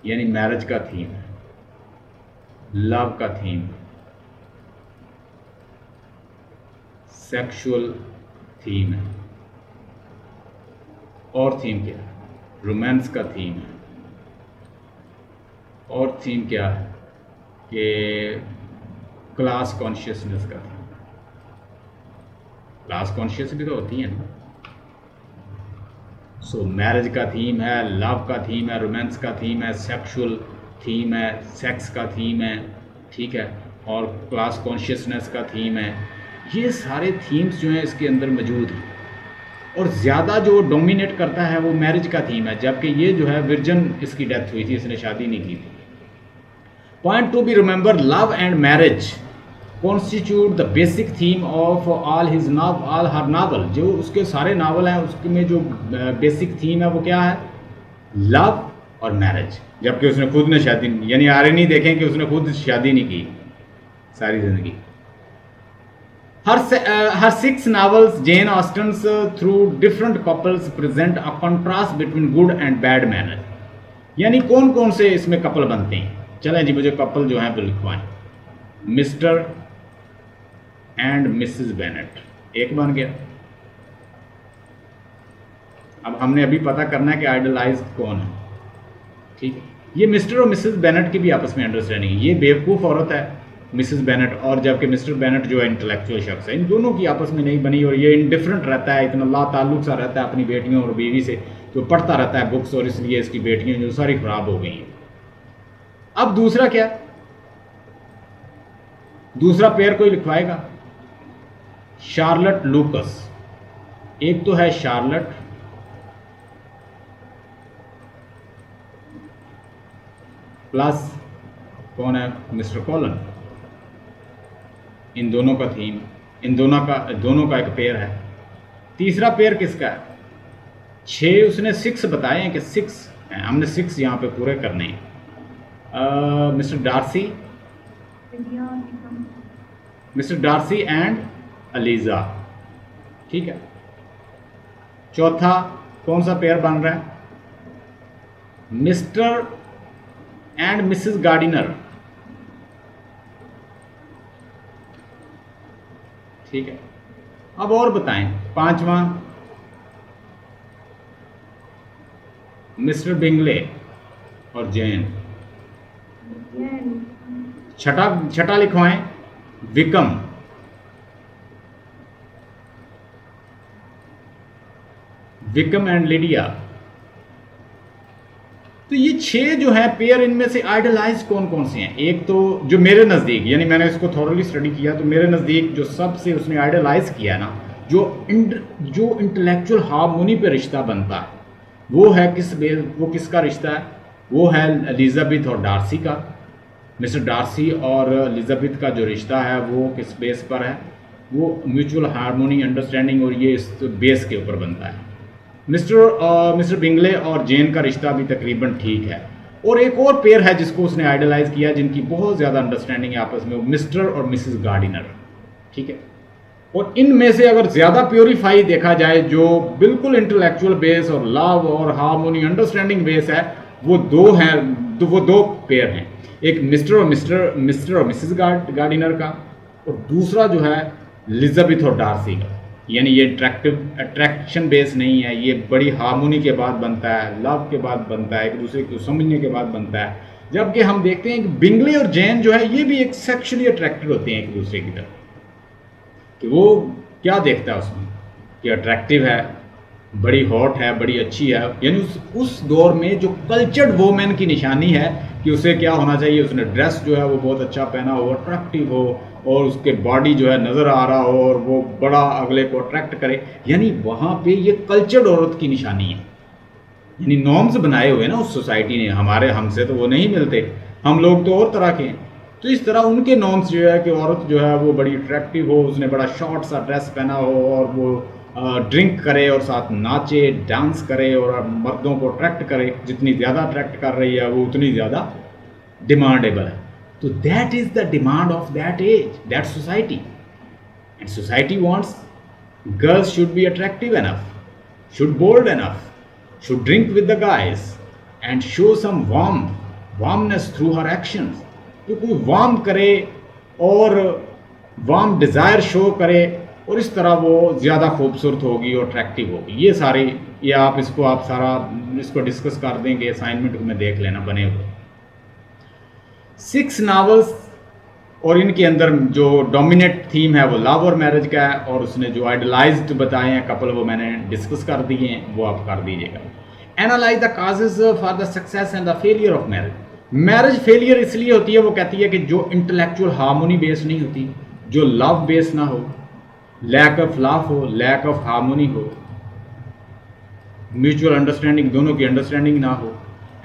यानी मैरिज का थीम है, लव का थीम है, सेक्सुअल थीम है, और थीम क्या है? रोमांस का थीम है, और थीम क्या है कि क्लास कॉन्शियसनेस का थीम। क्लास कॉन्शियस भी तो होती है ना। सो मैरिज का थीम है, लव का थीम है, रोमांस का थीम है, सेक्सुअल थीम है, सेक्स का थीम है, ठीक है, और क्लास कॉन्शियसनेस का थीम है। ये सारे थीम्स जो हैं इसके अंदर मौजूद हैं, और ज़्यादा जो डोमिनेट करता है वो मैरिज का थीम है, जबकि ये जो है विर्जन इसकी डेथ हुई थी, इसने शादी नहीं की थी। Point to be remember, love and marriage constitute the basic theme of all her novel. जो उसके सारे नावल हैं उसके में जो बेसिक थीम है वो क्या है? लव और मैरिज। जबकि उसने खुद ने शादी, यानी आरे नहीं देखें कि उसने खुद शादी नहीं की सारी जिंदगी। Her six novels, Jane Austen's, through different couples, present a contrast between good and bad manners। यानी कौन कौन से इसमें कपल बनते हैं? चलें जी, मुझे कपल जो हैं वो लिखवाएं। मिस्टर एंड मिसेस बेनेट एक बन गया। अब हमने अभी पता करना है कि आइडलाइज कौन है, ठीक है। ये मिस्टर और मिसेस बेनेट की भी आपस में अंडरस्टैंडिंग है। ये बेवकूफ़ औरत है मिसेस बेनेट, और जबकि मिस्टर बेनेट जो है इंटेलेक्चुअल शख्स है। इन दोनों की आपस में नहीं बनी, और ये इंडिफरेंट रहता है, इतना लाताल्लुक सा रहता है अपनी बेटियों और बीवी से, जो पढ़ता रहता है बुक्स, और इसलिए इसकी बेटियां जो सारी खराब हो गई हैं। अब दूसरा क्या? दूसरा पेयर कोई लिखवाएगा? शार्लट लूकस। एक तो है शार्लट, प्लस कौन है? Mister colon. इन दोनों का थीम, इन दोनों का एक पेयर है। तीसरा पेयर किसका है? 6 उसने 6 बताए हैं कि 6 हैं, हमने 6 यहाँ पे पूरे करने हैं। मिस्टर डार्सी एंड अलीजा, ठीक है। चौथा कौन सा पेयर बन रहा है? मिस्टर एंड मिसेस गार्डिनर, ठीक है। अब और बताएं। पांचवा मिस्टर बिंगले और जैन। छठा लिखवाएं विकम। Wickham and Lydia. तो ये 6 जो है पेयर, इनमें से आइडलाइज कौन कौन से हैं? एक तो जो मेरे नज़दीक, यानी मैंने इसको थॉरली स्टडी किया, तो मेरे नज़दीक जो सबसे उसने आइडलाइज किया है ना, जो इंटेलेक्चुअल हार्मोनी पे रिश्ता बनता है, वो है वो किसका रिश्ता है? वो है एलिजाबेथ और डार्सी का। मिस्टर डार्सी और एलिजाबेथ का जो रिश्ता है वो किस बेस पर है? वो म्यूचुअल हार्मोनी, अंडरस्टैंडिंग, और ये इस बेस के ऊपर बनता है। मिस्टर बिंगले और जेन का रिश्ता भी तकरीबन ठीक है। और एक और पेयर है जिसको उसने आइडलाइज किया, जिनकी बहुत ज़्यादा अंडरस्टैंडिंग है आपस में, मिस्टर और मिसेस गार्डिनर, ठीक है। और इनमें से अगर ज़्यादा प्योरीफाई देखा जाए, जो बिल्कुल इंटेलेक्चुअल बेस और लव और हार्मोनी अंडरस्टैंडिंग बेस है, वो दो हैं, तो वो 2 पेयर हैं। एक मिस्टर और मिसेस गार्डिनर का, और दूसरा जो है एलिजाबेथ और डार्सी का। यानी ये अट्रैक्शन बेस नहीं है, ये बड़ी हार्मोनी के बाद बनता है, लव के बाद बनता है, एक दूसरे को समझने के बाद बनता है। जबकि हम देखते हैं कि बिंगले और जैन जो है ये भी एक सेक्शुअली अट्रैक्टेड होते हैं एक दूसरे की तरफ, कि वो क्या देखता है उसमें कि अट्रैक्टिव है, बड़ी हॉट है, बड़ी अच्छी है। यानी उस दौर में जो कल्चर्ड वोमेन की निशानी है कि उसे क्या होना चाहिए, उसने ड्रेस जो है वो बहुत अच्छा पहना हो, अट्रैक्टिव हो, और उसके बॉडी जो है नज़र आ रहा हो, और वो बड़ा अगले को अट्रैक्ट करे। यानी वहाँ पे ये कल्चर्ड औरत की निशानी है। यानी नॉर्म्स बनाए हुए ना उस सोसाइटी ने, हमसे तो वो नहीं मिलते, हम लोग तो और तरह के हैं। तो इस तरह उनके नॉर्म्स जो है कि औरत जो है वो बड़ी अट्रैक्टिव हो, उसने बड़ा शॉर्ट सा ड्रेस पहना हो, और वो ड्रिंक करे और साथ नाचे, डांस करे, और मर्दों को अट्रैक्ट करे। जितनी ज़्यादा अट्रैक्ट कर रही है वो उतनी ज़्यादा डिमांडेबल है। तो that is the demand of that age, that society. And society wants girls should be attractive enough, should bold enough, should drink with the guys, and show some warmth, warmness through her actions, कि कोई warm करे और warm desire show करे और इस तरह वो ज़्यादा खूबसूरत होगी और अट्रैक्टिव होगी। ये आप सारा इसको डिस्कस कर देंगे, असाइनमेंट में देख लेना बने हुए 6 नावल्स, और इनके अंदर जो डोमिनेट थीम है वो लव और मैरिज का है, और उसने जो आइडलाइज्ड बताए हैं कपल वो मैंने डिस्कस कर दिए हैं, वो आप कर दीजिएगा। Analyse the causes for the success and the failure of marriage. Marriage failure इसलिए होती है, वो कहती है कि जो इंटेलेक्चुअल हार्मोनी बेस्ड नहीं होती, जो लव बेस्ड ना हो, लैक ऑफ लव हो, लैक ऑफ हार्मोनी हो, म्यूचुअल अंडरस्टैंडिंग, दोनों की अंडरस्टैंडिंग ना हो,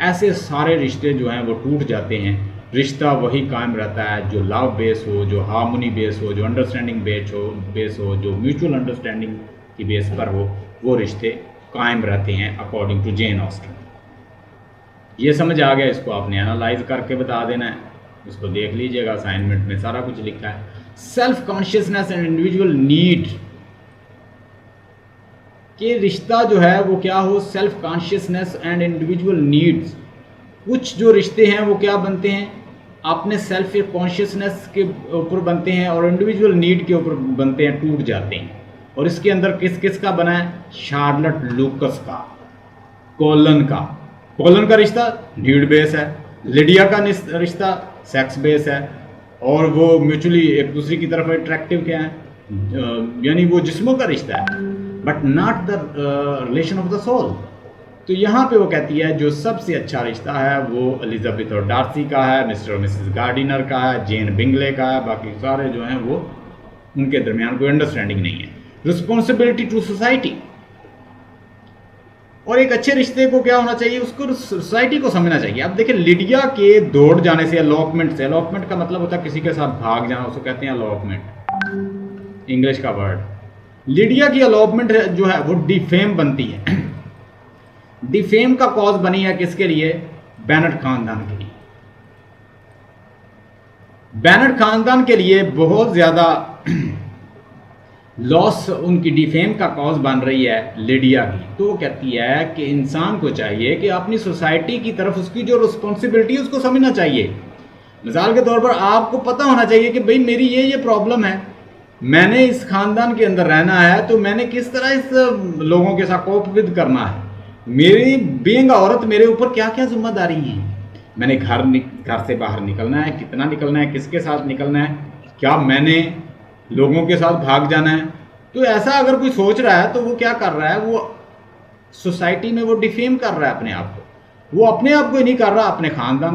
ऐसे सारे रिश्ते जो हैं वो टूट जाते हैं। रिश्ता वही कायम रहता है जो लव बेस हो, जो हार्मोनी बेस हो, जो अंडरस्टैंडिंग बेस हो, जो म्यूचुअल अंडरस्टैंडिंग की बेस पर हो, वो रिश्ते कायम रहते हैं अकॉर्डिंग टू जेन ऑस्टन। ये समझ आ गया, इसको आपने एनालाइज करके बता देना है, इसको देख लीजिएगा, असाइनमेंट में सारा कुछ लिखा है। Self consciousness and individual need, कि रिश्ता जो है वो क्या हो, self consciousness and individual needs. कुछ जो रिश्ते हैं वो क्या बनते हैं, अपने सेल्फ कॉन्शियसनेस के ऊपर बनते हैं और इंडिविजुअल नीड के ऊपर बनते हैं, टूट जाते हैं। और इसके अंदर किस किस का बना है, शार्लट लूकस का, कोलन का रिश्ता नीड बेस है, लिडिया का रिश्ता सेक्स बेस है, और वो म्यूचुअली एक दूसरे की तरफ अट्रैक्टिव क्या है, यानी वो जिस्मों का रिश्ता है, but not the relation of the soul. तो यहाँ पे वो कहती है जो सबसे अच्छा रिश्ता है वो एलिजाबेथ और डार्सी का है, मिस्टर और मिसेस गार्डिनर का है, जेन बिंगले का है, बाकी सारे जो हैं वो उनके दरमियान कोई अंडरस्टैंडिंग नहीं है। रिस्पॉन्सिबिलिटी टू सोसाइटी, और एक अच्छे रिश्ते को क्या होना चाहिए, उसको सोसाइटी को समझना चाहिए। अब देखिए लिडिया के दौड़ जाने से, अलॉपमेंट का मतलब होता है किसी के साथ भाग जाना, उसको कहते हैं अलॉपमेंट, इंग्लिश का वर्ड। लिडिया की अलॉपमेंट जो है वो डिफेम बनती है। डिफेम का कॉज बनी है किसके लिए, बेनेट खानदान के लिए। बेनेट खानदान के लिए बहुत ज्यादा लॉस उनकी डिफेम का कॉज बन रही है लिडिया की। तो वो कहती है कि इंसान को चाहिए कि अपनी सोसाइटी की तरफ उसकी जो रिस्पॉन्सिबिलिटी है उसको समझना चाहिए। मिसाल के तौर पर आपको पता होना चाहिए कि भाई मेरी ये प्रॉब्लम है, मैंने इस खानदान के अंदर रहना है, तो मैंने किस तरह इस लोगों के साथ कोप विद करना है, मेरी बीइंग औरत मेरे ऊपर क्या क्या जिम्मेदारी हैं, मैंने घर से बाहर निकलना है, कितना निकलना है, किसके साथ निकलना है, क्या मैंने लोगों के साथ भाग जाना है। तो ऐसा अगर कोई सोच रहा है तो वो क्या कर रहा है, वो सोसाइटी में वो डिफेम कर रहा है अपने आप को, वो अपने आप को ही नहीं कर रहा, अपने खानदान